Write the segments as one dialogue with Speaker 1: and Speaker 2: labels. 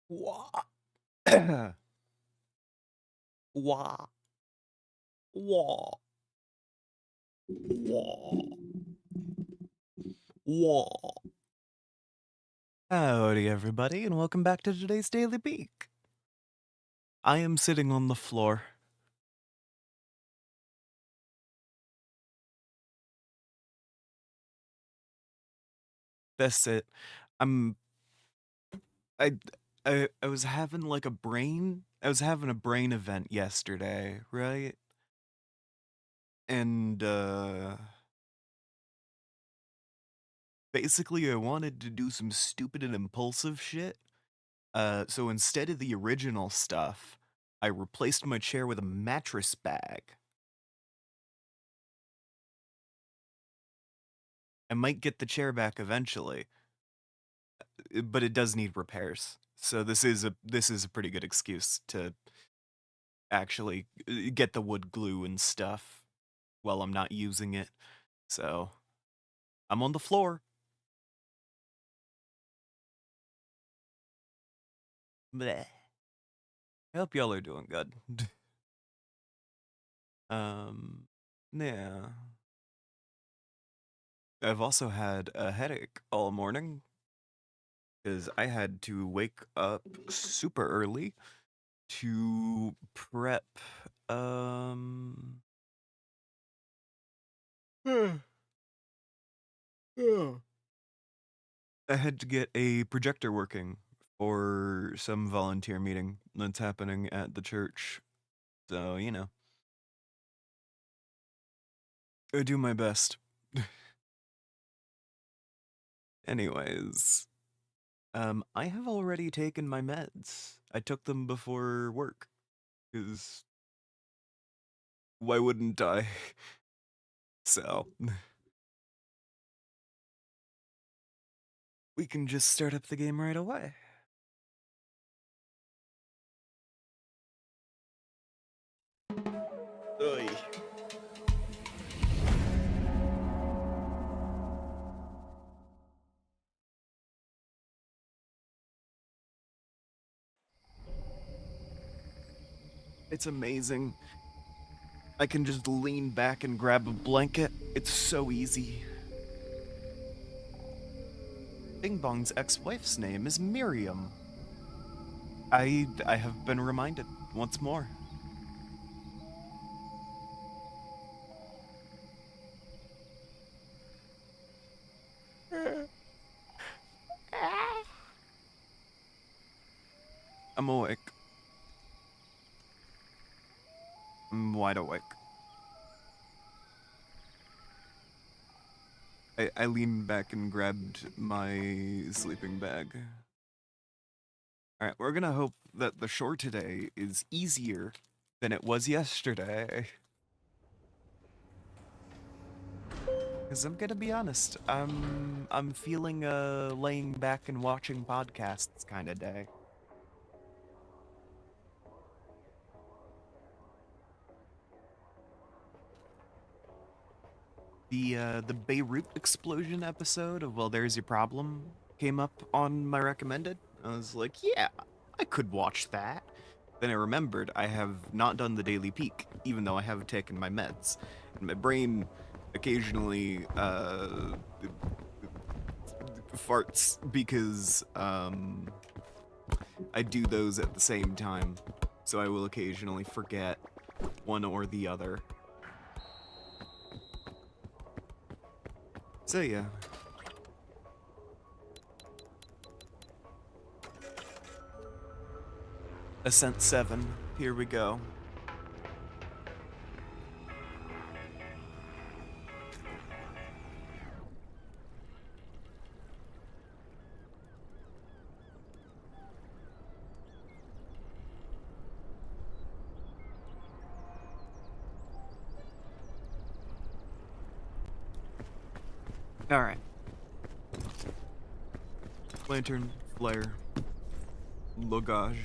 Speaker 1: Wah. Wah. Wah. Wah. Wah. Howdy, everybody, and welcome back to today's Daily Peek. I am sitting on the floor. That's it. I'm. I. I was having like a brain. I was having a brain event yesterday, right? And basically, I wanted to do some stupid and impulsive shit. So instead of the original stuff, I replaced my chair with a mattress bag. I might get the chair back eventually, but it does need repairs. So this is a pretty good excuse to actually get the wood glue and stuff while I'm not using it. So I'm on the floor. Bleh. I hope y'all are doing good. um, yeah. I've also had a headache all morning because I had to wake up super early to prep. Um, I had to get a projector working for some volunteer meeting that's happening at the church. So, I do my best. Anyways, I have already taken my meds. I took them before work, because why wouldn't I? So, we can just start up the game right away. Oy. It's amazing. I can just lean back and grab a blanket. It's so easy. Bing Bong's ex-wife's name is Miriam. I have been reminded once more. I'm awake. I'm wide awake. I leaned back and grabbed my sleeping bag. Alright, we're gonna hope that the shore today is easier than it was yesterday. Because I'm gonna be honest, I'm feeling a laying back and watching podcasts kind of day. The Beirut explosion episode of Well There's Your Problem came up on my recommended. I was like, yeah, I could watch that. Then I remembered I have not done the Daily Peek, even though I have taken my meds. And my brain occasionally farts because I do those at the same time. So I will occasionally forget one or the other. So yeah. Ascent 7, here we go. Alright. Lantern, flare, logage.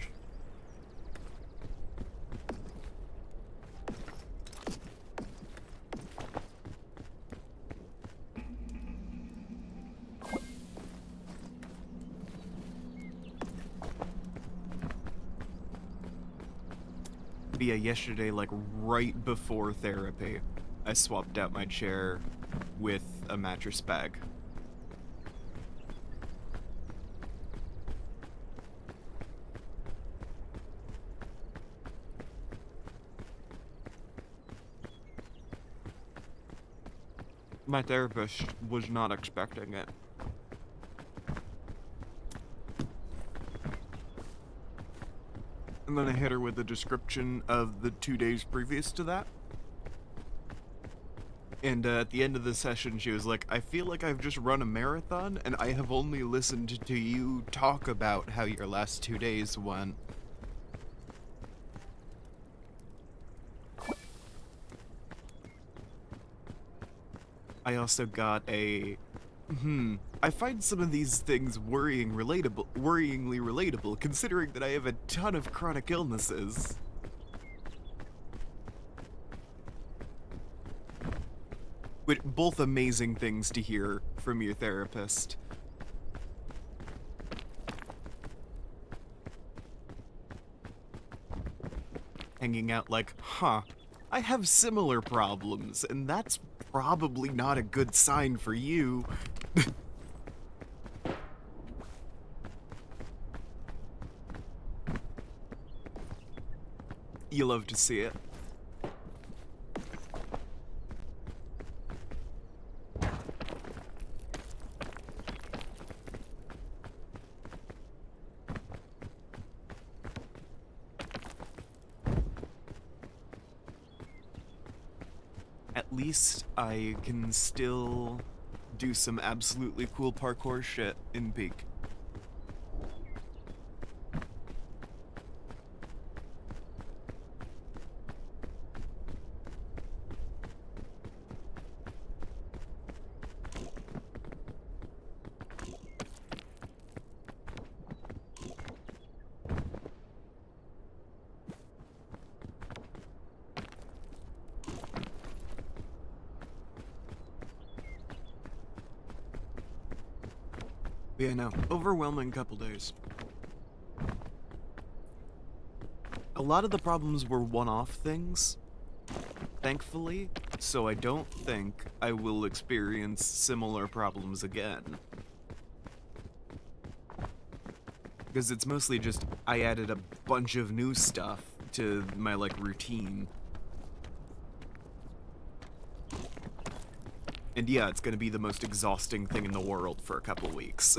Speaker 1: But yeah, yesterday, like right before therapy, I swapped out my chair with a mattress bag. My therapist was not expecting it. And then I hit her with a description of the 2 days previous to that. And at the end of the session, she was like, I feel like I've just run a marathon, and I have only listened to you talk about how your last 2 days went. I also got a, I find some of these things worryingly relatable, considering that I have a ton of chronic illnesses. Which, both amazing things to hear from your therapist. Hanging out like, I have similar problems, and that's probably not a good sign for you. You love to see it. At least I can still do some absolutely cool parkour shit in Peak. Yeah, no. Overwhelming couple days. A lot of the problems were one-off things, thankfully, so I don't think I will experience similar problems again. Because it's mostly just, I added a bunch of new stuff to my, like, routine. And yeah, it's gonna be the most exhausting thing in the world for a couple weeks.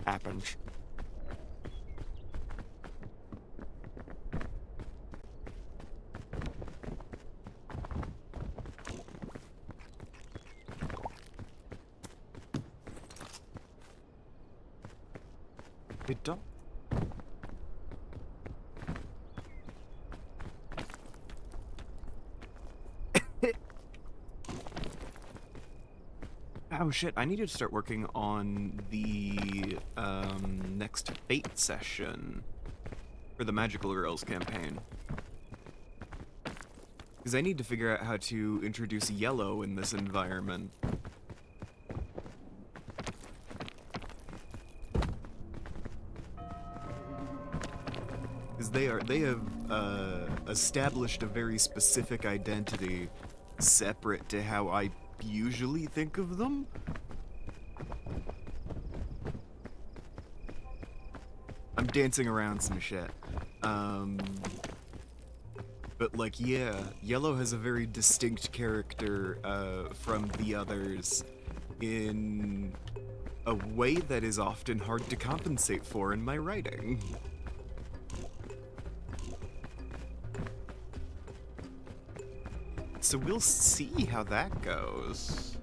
Speaker 1: Happens. It don't. Oh shit, I need to start working on the next Fate session for the Magical Girls campaign. Because I need to figure out how to introduce yellow in this environment. Because they have established a very specific identity separate to how I usually think of them. I'm dancing around some shit. But like, yeah, Yellow has a very distinct character from the others in a way that is often hard to compensate for in my writing. So we'll see how that goes.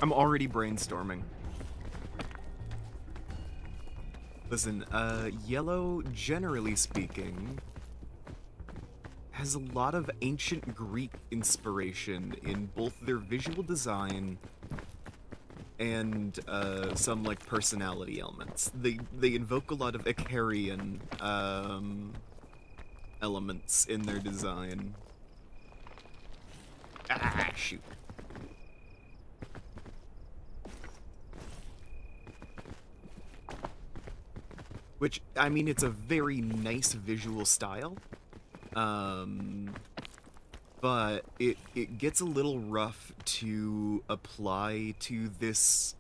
Speaker 1: I'm already brainstorming. Listen, Yellow, generally speaking, has a lot of ancient Greek inspiration in both their visual design and some like personality elements. They invoke a lot of Icarian elements in their design. Ah, shoot. Which, I mean, it's a very nice visual style. But it gets a little rough to apply to this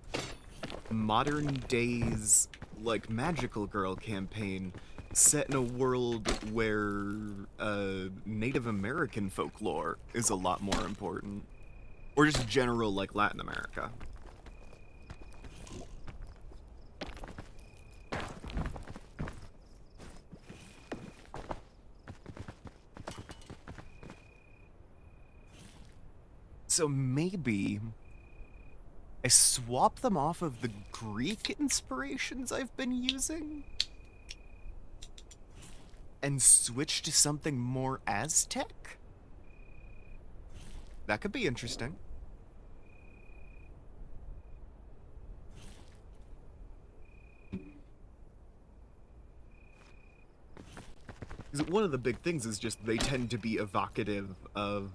Speaker 1: modern days, like, magical girl campaign set in a world where Native American folklore is a lot more important. Or just general, like, Latin America. So maybe I swap them off of the Greek inspirations I've been using and switch to something more Aztec? That could be interesting. Because one of the big things is just they tend to be evocative of,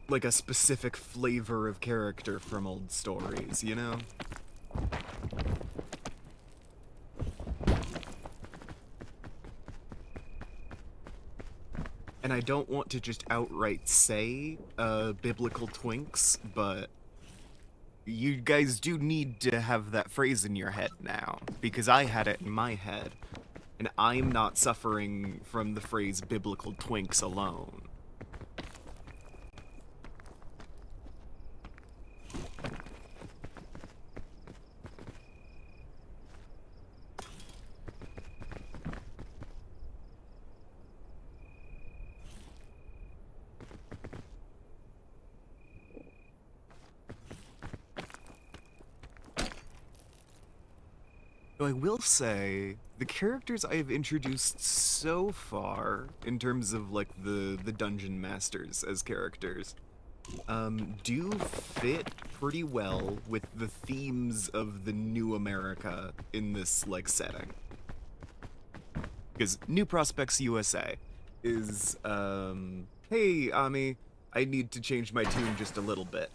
Speaker 1: like a specific flavor of character from old stories, you know? And I don't want to just outright say, biblical twinks, but you guys do need to have that phrase in your head now, because I had it in my head, and I'm not suffering from the phrase biblical twinks alone. Though I will say, the characters I have introduced so far, in terms of, like, the dungeon masters as characters, do fit pretty well with the themes of the new America in this, like, setting. Because New Prospects USA is, hey, Ami, I need to change my tune just a little bit.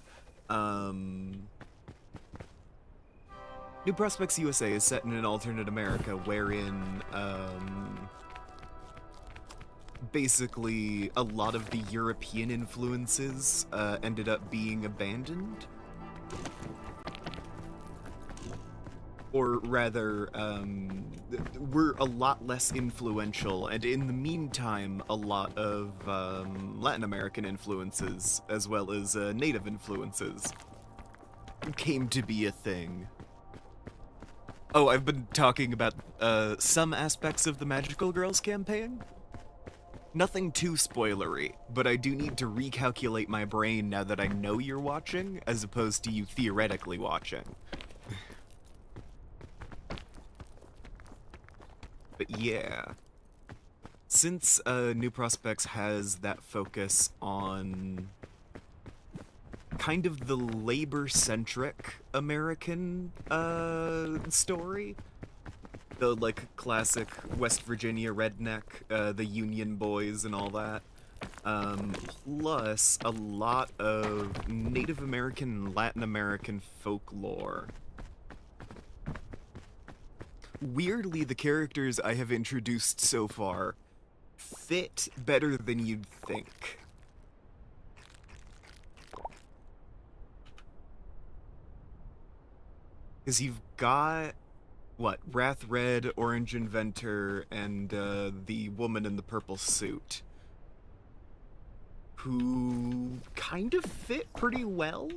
Speaker 1: New Prospects USA is set in an alternate America wherein, basically a lot of the European influences, ended up being abandoned. Or rather, were a lot less influential, and in the meantime, a lot of, Latin American influences, as well as, native influences, came to be a thing. Oh, I've been talking about, some aspects of the Magical Girls campaign? Nothing too spoilery, but I do need to recalculate my brain now that I know you're watching, as opposed to you theoretically watching. But yeah. Since, New Prospects has that focus on kind of the labor-centric American, story. The, like, classic West Virginia redneck, the Union Boys and all that. Plus a lot of Native American and Latin American folklore. Weirdly, the characters I have introduced so far fit better than you'd think. Because you've got, what, Wrath Red, Orange Inventor, and the woman in the purple suit, who kind of fit pretty well.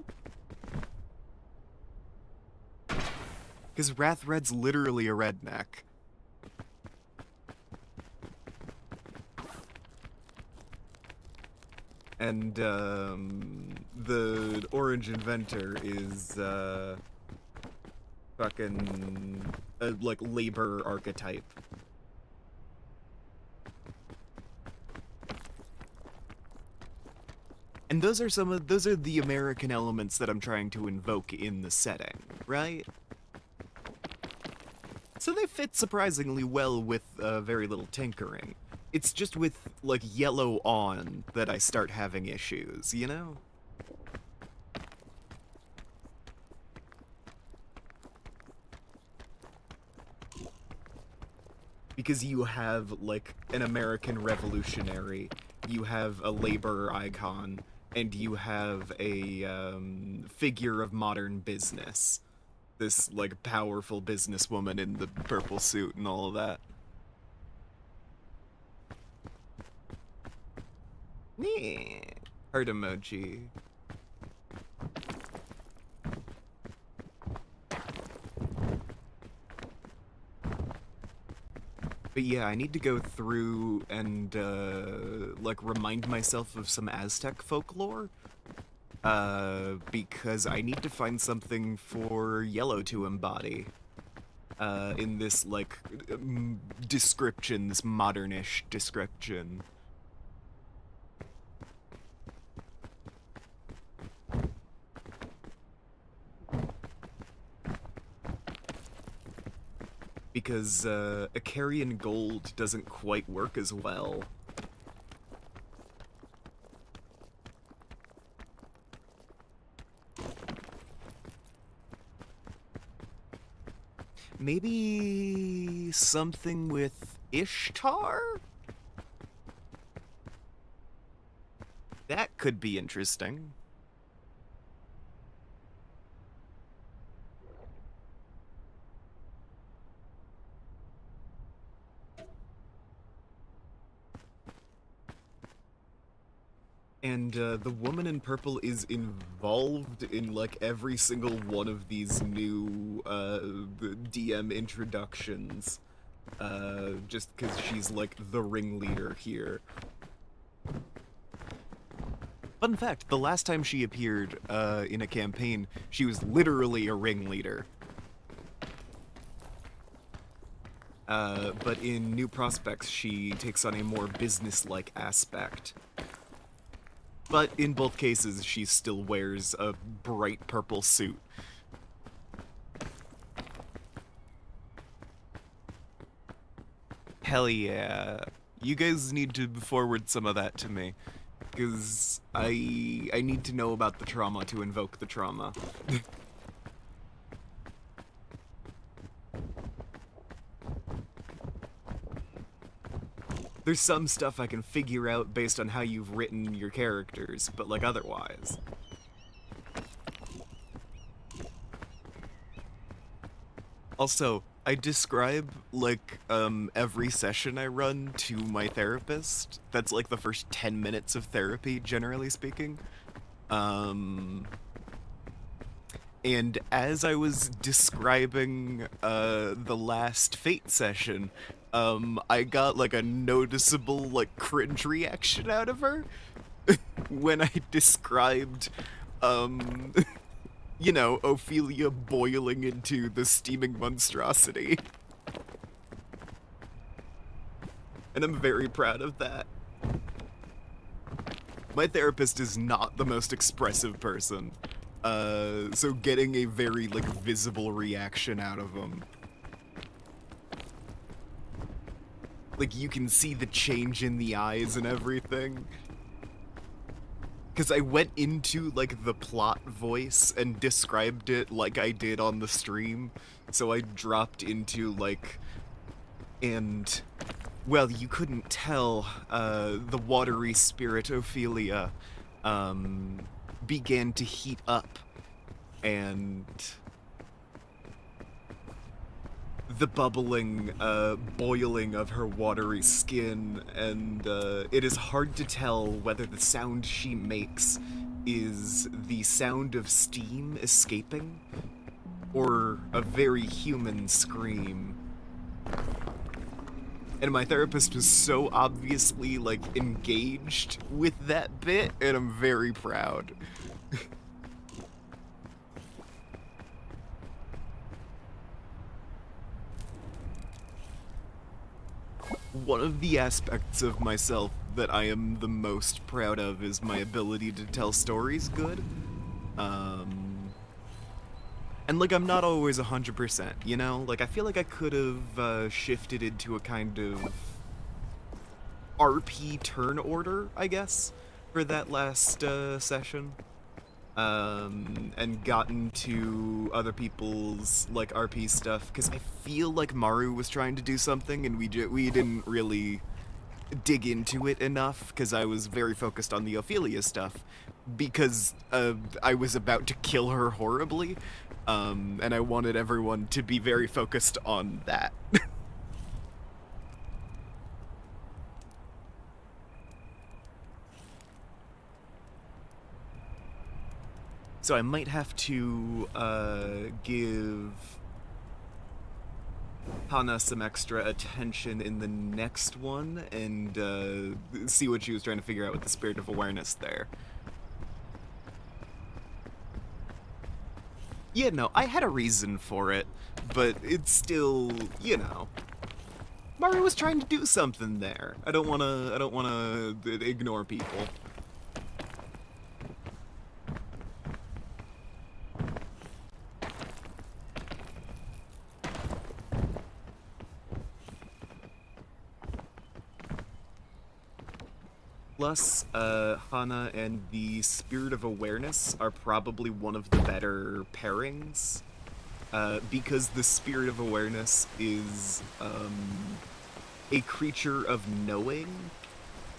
Speaker 1: Because Wrath Red's literally a redneck. And the Orange Inventor is fucking like labor archetype. And those are the American elements that I'm trying to invoke in the setting, right? So they fit surprisingly well with very little tinkering. It's just with, like, yellow on that I start having issues, you know? Because you have, like, an American revolutionary, you have a labor icon, and you have a figure of modern business. This, like, powerful businesswoman in the purple suit and all of that. Yeah. Heart emoji. But yeah, I need to go through and, like, remind myself of some Aztec folklore. Because I need to find something for Yellow to embody. In this, like, description, this modernish description. Because, Icarian Gold doesn't quite work as well. Maybe something with Ishtar? That could be interesting. And the woman in purple is involved in, like, every single one of these new DM introductions. Just because she's, like, the ringleader here. Fun fact, the last time she appeared in a campaign, she was literally a ringleader. But in New Prospects, she takes on a more business-like aspect. But in both cases, she still wears a bright purple suit. Hell yeah. You guys need to forward some of that to me. Because I need to know about the trauma to invoke the trauma. There's some stuff I can figure out based on how you've written your characters, but, like, otherwise. Also, I describe, like, every session I run to my therapist. That's, like, the first 10 minutes of therapy, generally speaking. And as I was describing, the last Fate session, I got, like, a noticeable, like, cringe reaction out of her when I described, you know, Ophelia boiling into the steaming monstrosity. And I'm very proud of that. My therapist is not the most expressive person, so getting a very, like, visible reaction out of him. Like, you can see the change in the eyes and everything. Because I went into, like, the plot voice and described it like I did on the stream. So I dropped into, like, and, well, you couldn't tell, the watery spirit Ophelia, began to heat up. And the bubbling, boiling of her watery skin, and it is hard to tell whether the sound she makes is the sound of steam escaping, or a very human scream. And my therapist was so obviously, like, engaged with that bit, and I'm very proud. One of the aspects of myself that I am the most proud of is my ability to tell stories good. Um, and like I'm not always 100%, you know? Like I feel like I could have shifted into a kind of RP turn order, I guess, for that last session. And gotten to other people's like RP stuff because I feel like Maru was trying to do something and we didn't really dig into it enough because I was very focused on the Ophelia stuff because I was about to kill her horribly, and I wanted everyone to be very focused on that. So I might have to give Hana some extra attention in the next one and see what she was trying to figure out with the spirit of awareness there. Yeah, no, I had a reason for it, but it's still, you know. Mario was trying to do something there. I don't wanna ignore people. Plus, Hana and the Spirit of Awareness are probably one of the better pairings. Because the Spirit of Awareness is, a creature of knowing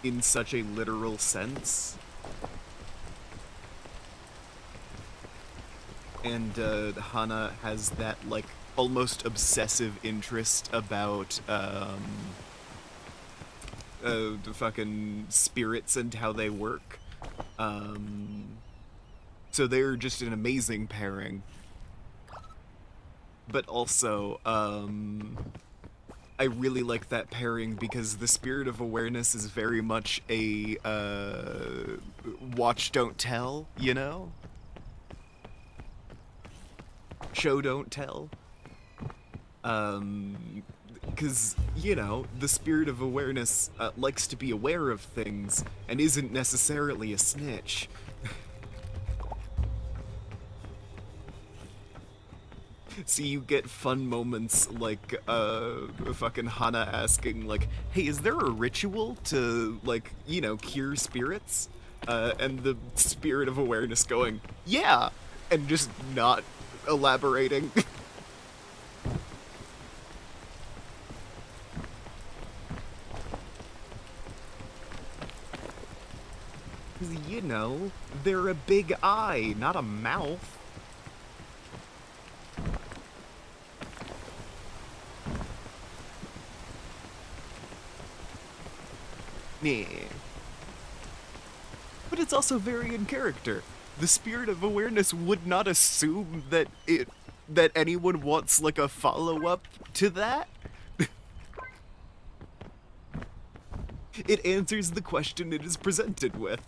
Speaker 1: in such a literal sense. And, Hana has that, like, almost obsessive interest about, the fucking spirits and how they work. So they're just an amazing pairing. But also, I really like that pairing because the Spirit of Awareness is very much a, watch, don't tell, you know? Show, don't tell. Because, you know, the Spirit of Awareness likes to be aware of things and isn't necessarily a snitch. So you get fun moments like, fucking Hana asking, like, hey, is there a ritual to, like, you know, cure spirits? And the Spirit of Awareness going, yeah! And just not elaborating. You know, they're a big eye, not a mouth. Meh. But it's also very in character. The Spirit of Awareness would not assume that anyone wants like a follow-up to that. It answers the question it is presented with.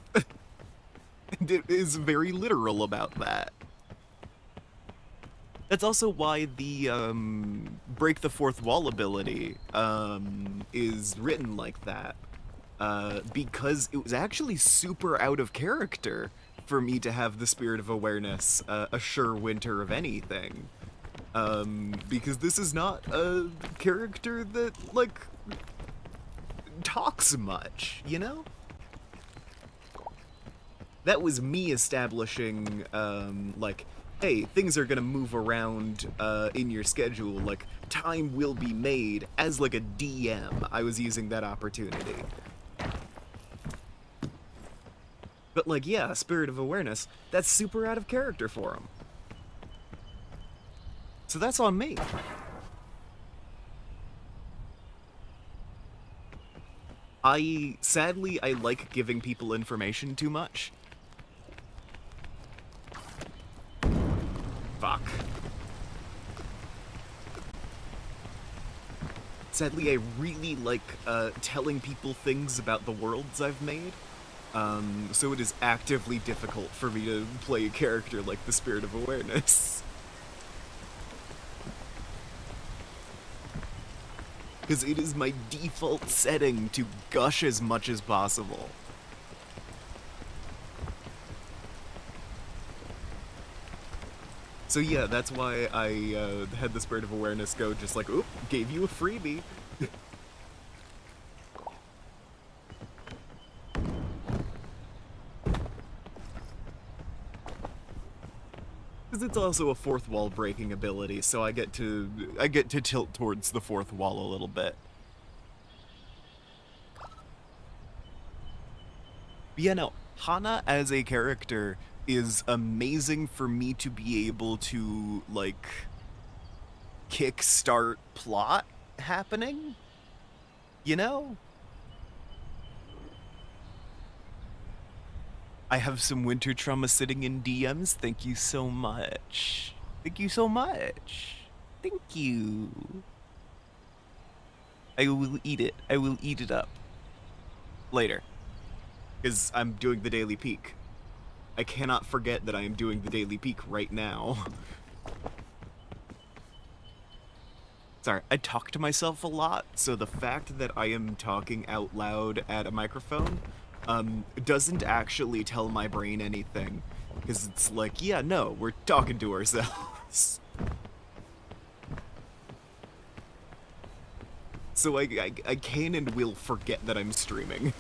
Speaker 1: And it is very literal about that. That's also why the break the fourth wall ability is written like that. Because it was actually super out of character for me to have the Spirit of Awareness assure Winter of anything. Because this is not a character that, like, talks much, you know? That was me establishing, like, hey, things are gonna move around in your schedule, like, time will be made. As, like, a DM, I was using that opportunity. But, like, yeah, Spirit of Awareness, that's super out of character for him. So that's on me. Sadly, I like giving people information too much. Fuck. Sadly, I really like telling people things about the worlds I've made. So it is actively difficult for me to play a character like the Spirit of Awareness. because it is my default setting to gush as much as possible. So yeah, that's why I had the Spirit of Awareness go just like, oop, gave you a freebie. Because it's also a fourth wall breaking ability, so I get to tilt towards the fourth wall a little bit. But yeah, no, Hana as a character is amazing for me to be able to, like, kickstart plot happening, you know? I have some winter trauma sitting in DMs. Thank you so much. Thank you so much. Thank you. I will eat it. I will eat it up. Later. Because I'm doing the daily peak. I cannot forget that I am doing the daily peak right now. Sorry, I talk to myself a lot, so the fact that I am talking out loud at a microphone doesn't actually tell my brain anything. Because it's like, yeah, no, we're talking to ourselves. So I can and will forget that I'm streaming.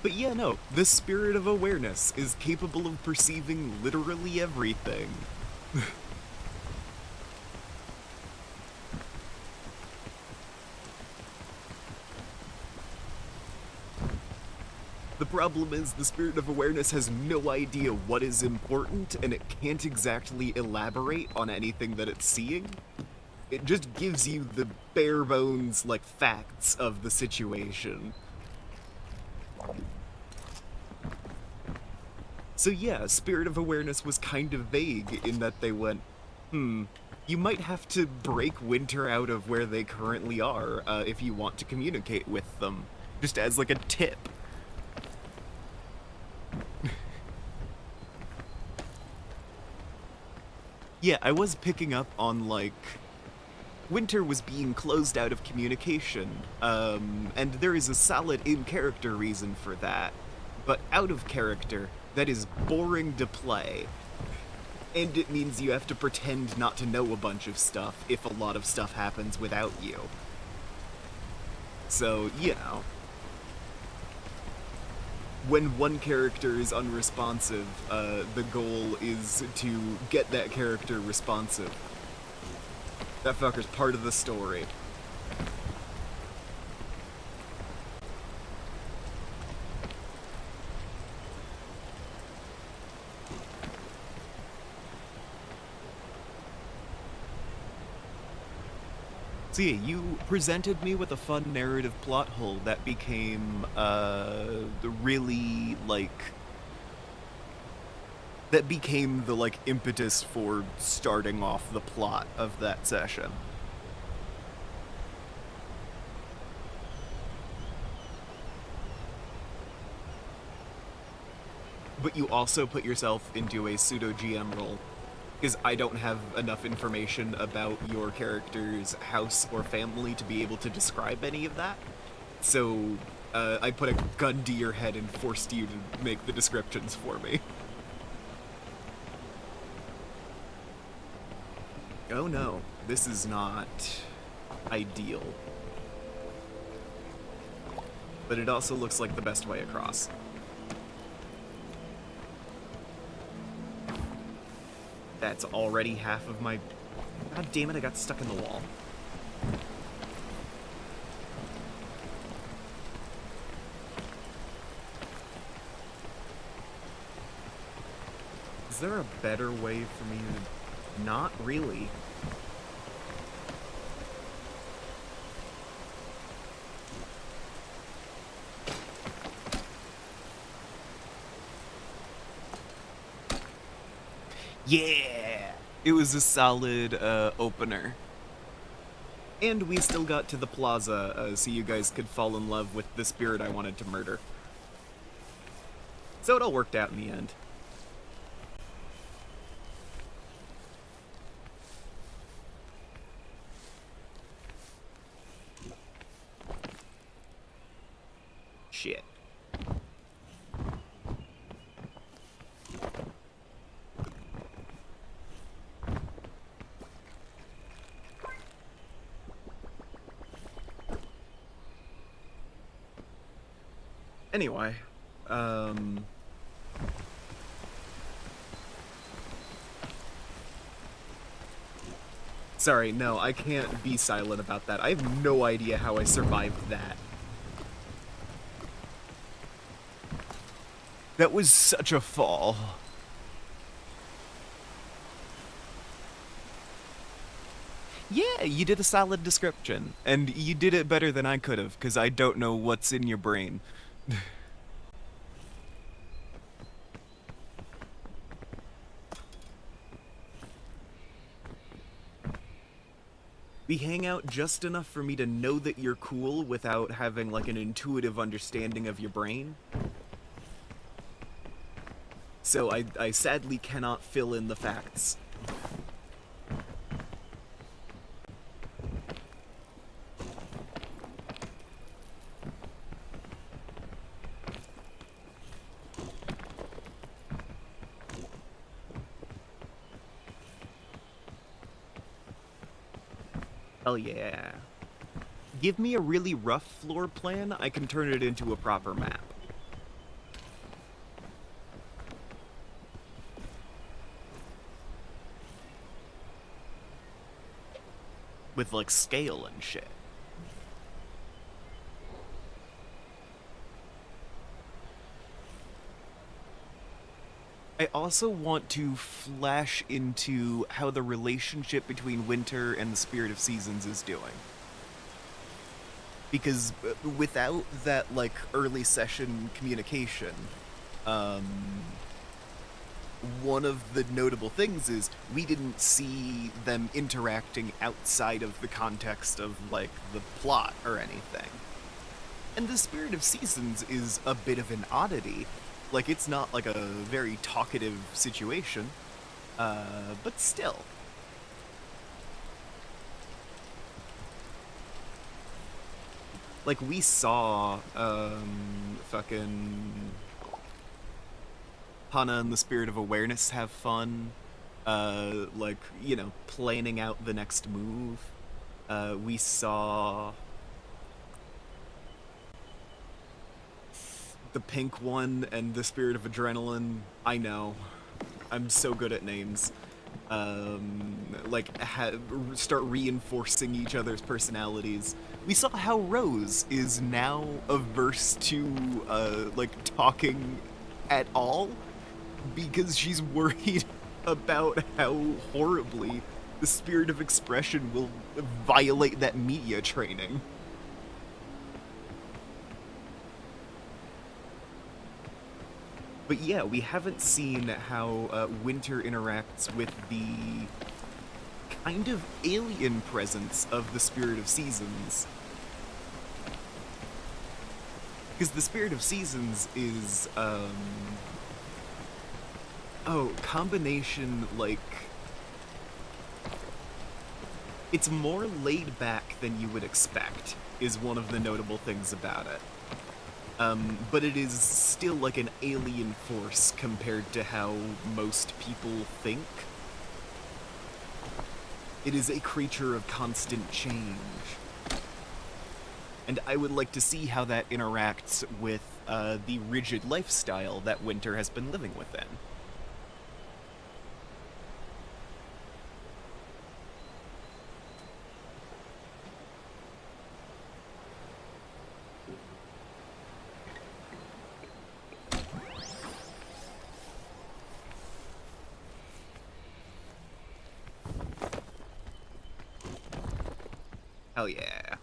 Speaker 1: But yeah, no, the Spirit of Awareness is capable of perceiving literally everything. The problem is the Spirit of Awareness has no idea what is important, and it can't exactly elaborate on anything that it's seeing. It just gives you the bare bones, like, facts of the situation. So yeah, Spirit of Awareness was kind of vague in that they went, you might have to break Winter out of where they currently are if you want to communicate with them. Just as, like, a tip. Yeah, I was picking up on, like, Winter was being closed out of communication, and there is a solid in-character reason for that. But out of character, that is boring to play. And it means you have to pretend not to know a bunch of stuff if a lot of stuff happens without you. So, you know. When one character is unresponsive, the goal is to get that character responsive. That fucker's part of the story. So yeah, you presented me with a fun narrative plot hole that became, really, like... That became the, like, impetus for starting off the plot of that session. But you also put yourself into a pseudo-GM role. Because I don't have enough information about your character's house or family to be able to describe any of that. So, I put a gun to your head and forced you to make the descriptions for me. Oh no, this is not ideal. But it also looks like the best way across. That's already half of my... God damn it, I got stuck in the wall. Is there a better way for me to... Not really. Yeah! It was a solid opener. And we still got to the plaza so you guys could fall in love with the spirit I wanted to murder. So it all worked out in the end. Shit. Anyway, sorry, no, I can't be silent about that. I have no idea how I survived that. That was such a fall. Yeah, you did a solid description. And you did it better than I could have, because I don't know what's in your brain. We hang out just enough for me to know that you're cool without having, like, an intuitive understanding of your brain. So I sadly cannot fill in the facts. Hell yeah. Give me a really rough floor plan, I can turn it into a proper map. With, like, scale and shit. I also want to flash into how the relationship between Winter and the Spirit of Seasons is doing. Because without that, like, early session communication, one of the notable things is we didn't see them interacting outside of the context of, like, the plot or anything. And the Spirit of Seasons is a bit of an oddity. Like, it's not, like, a very talkative situation, but still. Like, we saw, fucking Hana and the Spirit of Awareness have fun, like, you know, planning out the next move. We saw the pink one and the Spirit of Adrenaline. I know. I'm so good at names. Like, start reinforcing each other's personalities. We saw how Rose is now averse to, like, talking at all because she's worried about how horribly the Spirit of Expression will violate that media training. But yeah, we haven't seen how Winter interacts with the kind of alien presence of the Spirit of Seasons. Because the Spirit of Seasons is, combination, like... It's more laid back than you would expect, is one of the notable things about it. But it is still like an alien force compared to how most people think. It is a creature of constant change. And I would like to see how that interacts with the rigid lifestyle that Winter has been living within. Hell yeah.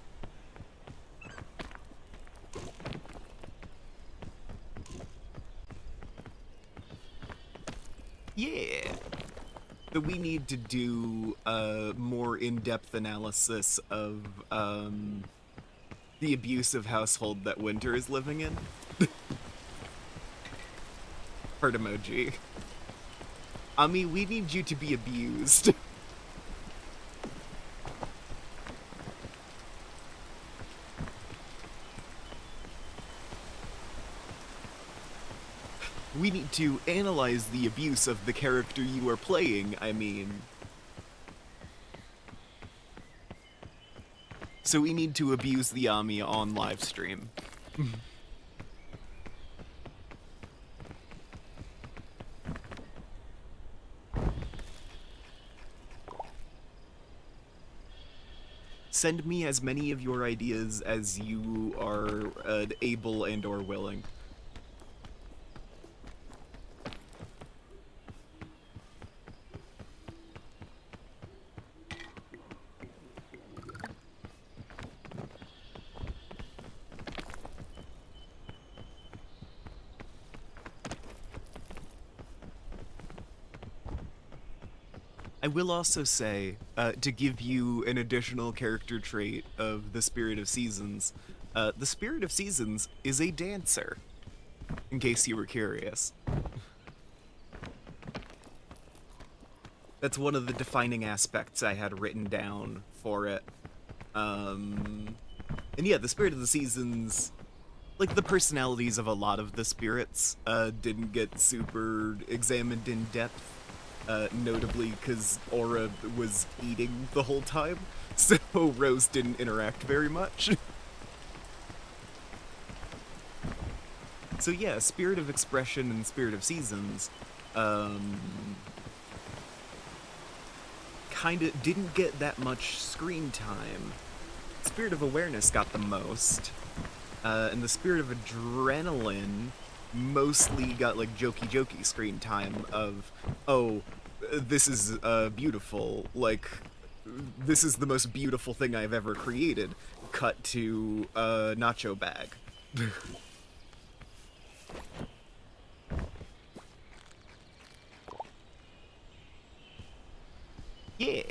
Speaker 1: Yeah. But we need to do a more in-depth analysis of the abusive household that Winter is living in. Heart emoji. Ami, we need you to be abused. We need to analyze the abuse of the character you are playing, I mean. So we need to abuse the Ami on livestream. Send me as many of your ideas as you are able and or willing. I will also say, to give you an additional character trait of the Spirit of Seasons, the Spirit of Seasons is a dancer, in case you were curious. That's one of the defining aspects I had written down for it. And yeah, the Spirit of the Seasons, like the personalities of a lot of the spirits, didn't get super examined in depth. Notably because Aura was eating the whole time, so Rose didn't interact very much. So yeah, Spirit of Expression and Spirit of Seasons, kinda didn't get that much screen time. Spirit of Awareness got the most, and the Spirit of Adrenaline mostly got like jokey screen time of, oh, this is beautiful, like, this is the most beautiful thing I've ever created, cut to nacho bag. Yeah.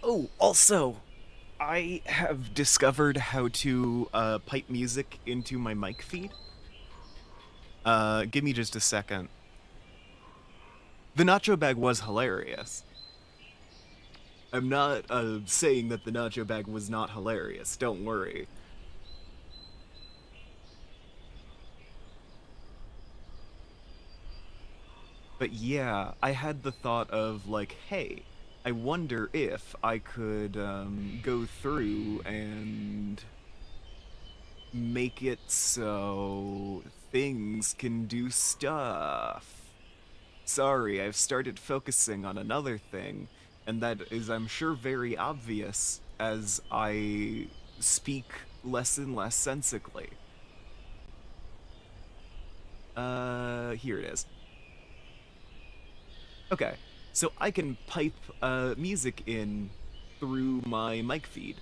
Speaker 1: Oh, also, I have discovered how to pipe music into my mic feed. Give me just a second. The nacho bag was hilarious. I'm not saying that the nacho bag was not hilarious, don't worry. But yeah, I had the thought of like, hey, I wonder if I could go through and make it so things can do stuff. Sorry, I've started focusing on another thing, and that is, I'm sure, very obvious as I speak less and less sensically. Here it is. Okay, so I can pipe music in through my mic feed.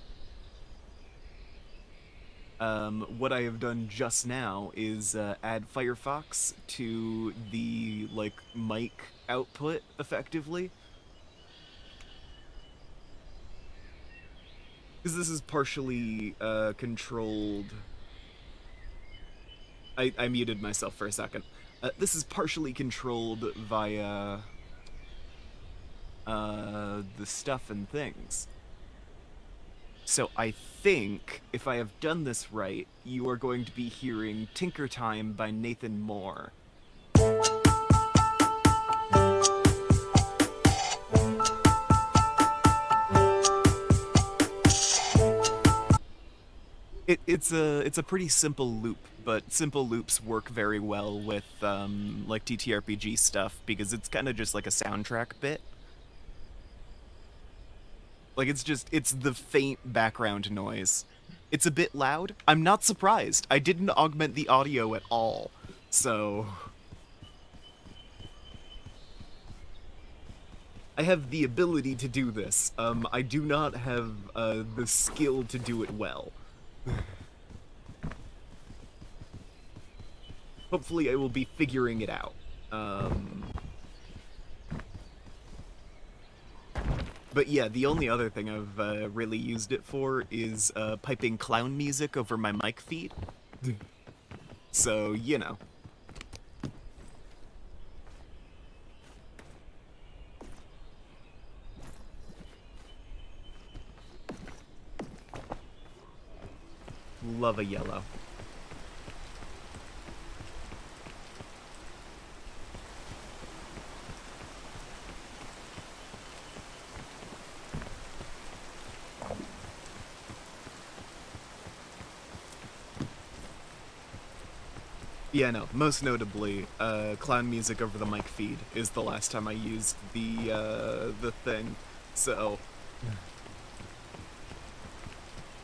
Speaker 1: What I have done just now is add Firefox to the like mic output effectively. Because this is partially controlled. I muted myself for a second. This is partially controlled via the stuff and things. So I think, if I have done this right, you are going to be hearing Tinker Time by Nathan Moore. It's a pretty simple loop, but simple loops work very well with like TTRPG stuff because it's kind of just like a soundtrack bit. Like it's the faint background noise. It's a bit loud. I'm not surprised. I didn't augment the audio at all. So I have the ability to do this. I do not have the skill to do it well. Hopefully I will be figuring it out. But yeah, the only other thing I've really used it for is piping clown music over my mic feed. So, you know, love a yellow. Yeah, no, most notably, clown music over the mic feed is the last time I used the thing. So,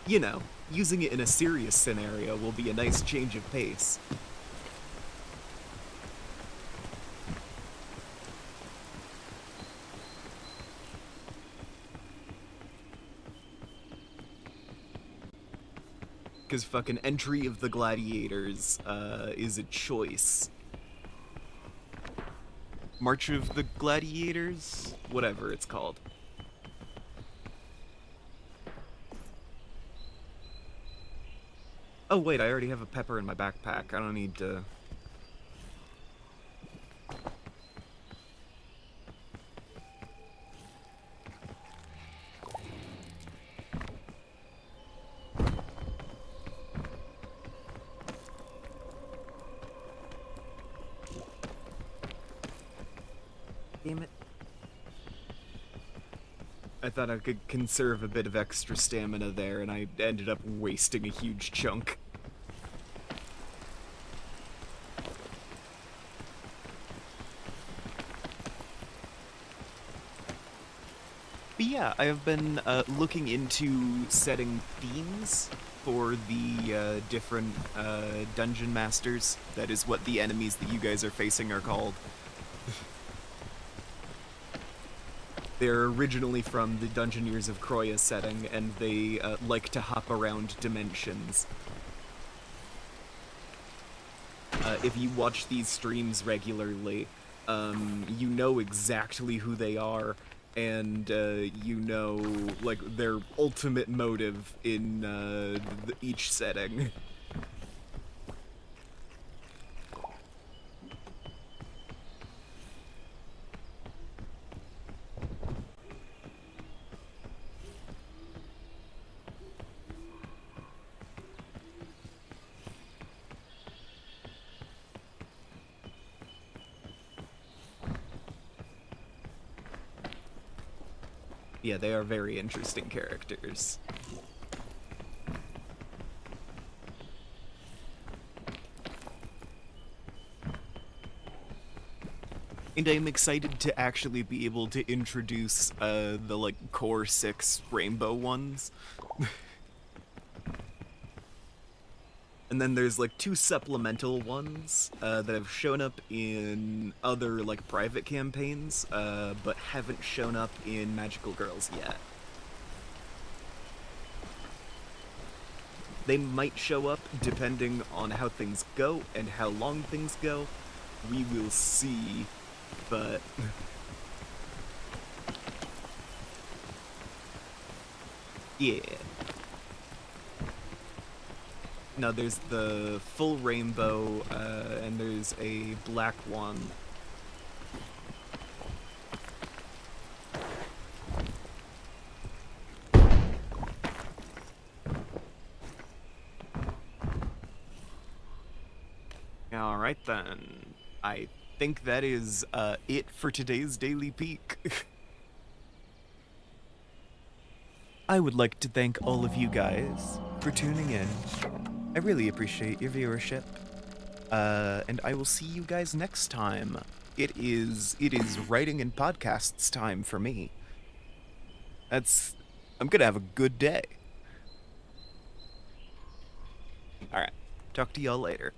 Speaker 1: you know, using it in a serious scenario will be a nice change of pace. Because fucking Entry of the Gladiators is a choice. March of the Gladiators? Whatever it's called. Oh wait, I already have a pepper in my backpack. I don't need to... Damn it. I thought I could conserve a bit of extra stamina there, and I ended up wasting a huge chunk. But yeah, I have been looking into setting themes for the different dungeon masters. That is what the enemies that you guys are facing are called. They're originally from the Dungeoneers of Croya setting, and they like to hop around dimensions. If you watch these streams regularly, you know exactly who they are, and you know, like, their ultimate motive in each setting. Yeah, they are very interesting characters. And I'm excited to actually be able to introduce the, like, core 6 rainbow ones. And then there's, like, 2 supplemental ones that have shown up in other, like, private campaigns, but haven't shown up in Magical Girls yet. They might show up depending on how things go and how long things go. We will see, but... yeah. No, there's the full rainbow, and there's a black one. Alright then. I think that is it for today's Daily Peak. I would like to thank all of you guys for tuning in. I really appreciate your viewership. And I will see you guys next time. It is writing and podcasts time for me. I'm gonna have a good day. Alright, talk to y'all later.